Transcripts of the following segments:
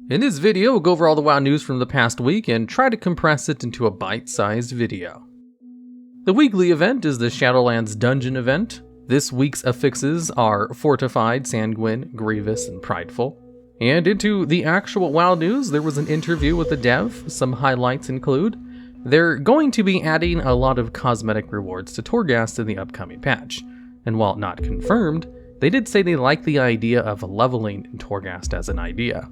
In this video, we'll go over all the WoW news from the past week and try to compress it into a bite-sized video. The weekly event is the Shadowlands Dungeon event. This week's affixes are Fortified, Sanguine, Grievous, and Prideful. And into the actual WoW news, there was an interview with the dev. Some highlights include, they're going to be adding a lot of cosmetic rewards to Torghast in the upcoming patch. And while not confirmed, they did say they like the idea of leveling in Torghast as an idea.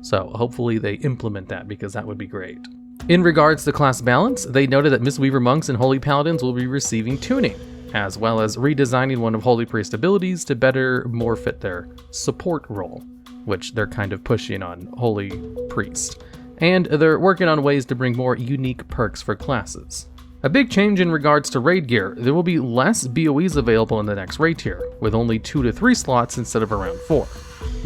So hopefully they implement that, because that would be great. In regards to class balance, they noted that Mistweaver monks and Holy Paladins will be receiving tuning, as well as redesigning one of Holy Priest abilities to better more fit their support role, which they're kind of pushing on Holy Priest. And they're working on ways to bring more unique perks for classes. A big change in regards to raid gear, there will be less BOEs available in the next raid tier, with only 2 to 3 slots instead of around 4.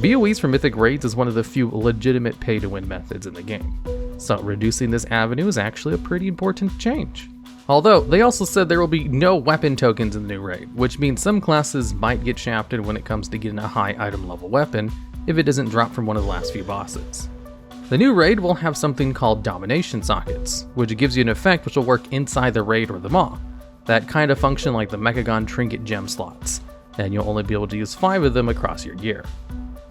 BOEs for mythic raids is one of the few legitimate pay-to-win methods in the game, so reducing this avenue is actually a pretty important change. Although, they also said there will be no weapon tokens in the new raid, which means some classes might get shafted when it comes to getting a high item level weapon if it doesn't drop from one of the last few bosses. The new raid will have something called Domination Sockets, which gives you an effect which will work inside the raid or the maw, that kind of function like the Mechagon Trinket gem slots, and you'll only be able to use 5 of them across your gear.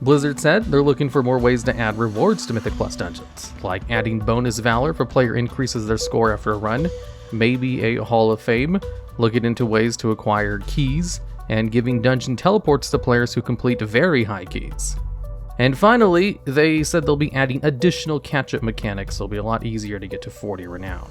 Blizzard said they're looking for more ways to add rewards to Mythic Plus dungeons, like adding bonus valor if a player increases their score after a run, maybe a Hall of Fame, looking into ways to acquire keys, and giving dungeon teleports to players who complete very high keys. And finally, they said they'll be adding additional catch-up mechanics so it'll be a lot easier to get to 40 renown.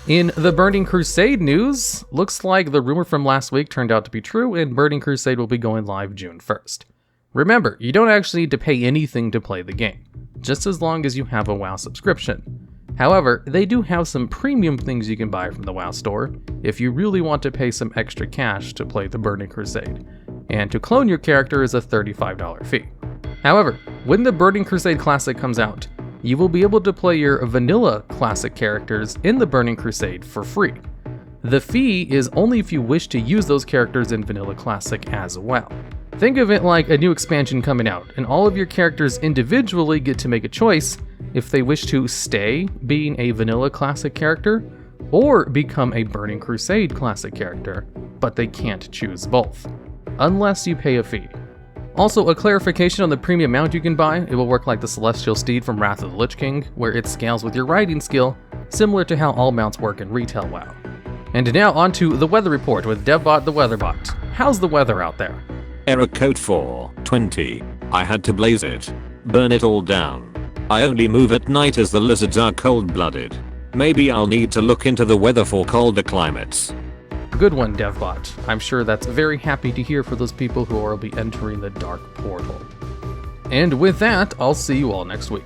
In the Burning Crusade news, looks like the rumor from last week turned out to be true, and Burning Crusade will be going live June 1st. Remember, you don't actually need to pay anything to play the game, just as long as you have a WoW subscription. However, they do have some premium things you can buy from the WoW store if you really want to pay some extra cash to play the Burning Crusade, and to clone your character is a $35 fee. However, when the Burning Crusade Classic comes out, you will be able to play your vanilla Classic characters in the Burning Crusade for free. The fee is only if you wish to use those characters in vanilla Classic as well. Think of it like a new expansion coming out, and all of your characters individually get to make a choice if they wish to stay being a vanilla Classic character, or become a Burning Crusade Classic character, but they can't choose both, unless you pay a fee. Also, a clarification on the premium mount you can buy, it will work like the Celestial Steed from Wrath of the Lich King, where it scales with your riding skill, similar to how all mounts work in retail WoW. And now onto the weather report with DevBot the Weatherbot. How's the weather out there? Error code 420. I had to blaze it. Burn it all down. I only move at night as the lizards are cold-blooded. Maybe I'll need to look into the weather for colder climates. Good one, DevBot. I'm sure that's very happy to hear for those people who will be entering the dark portal. And with that, I'll see you all next week.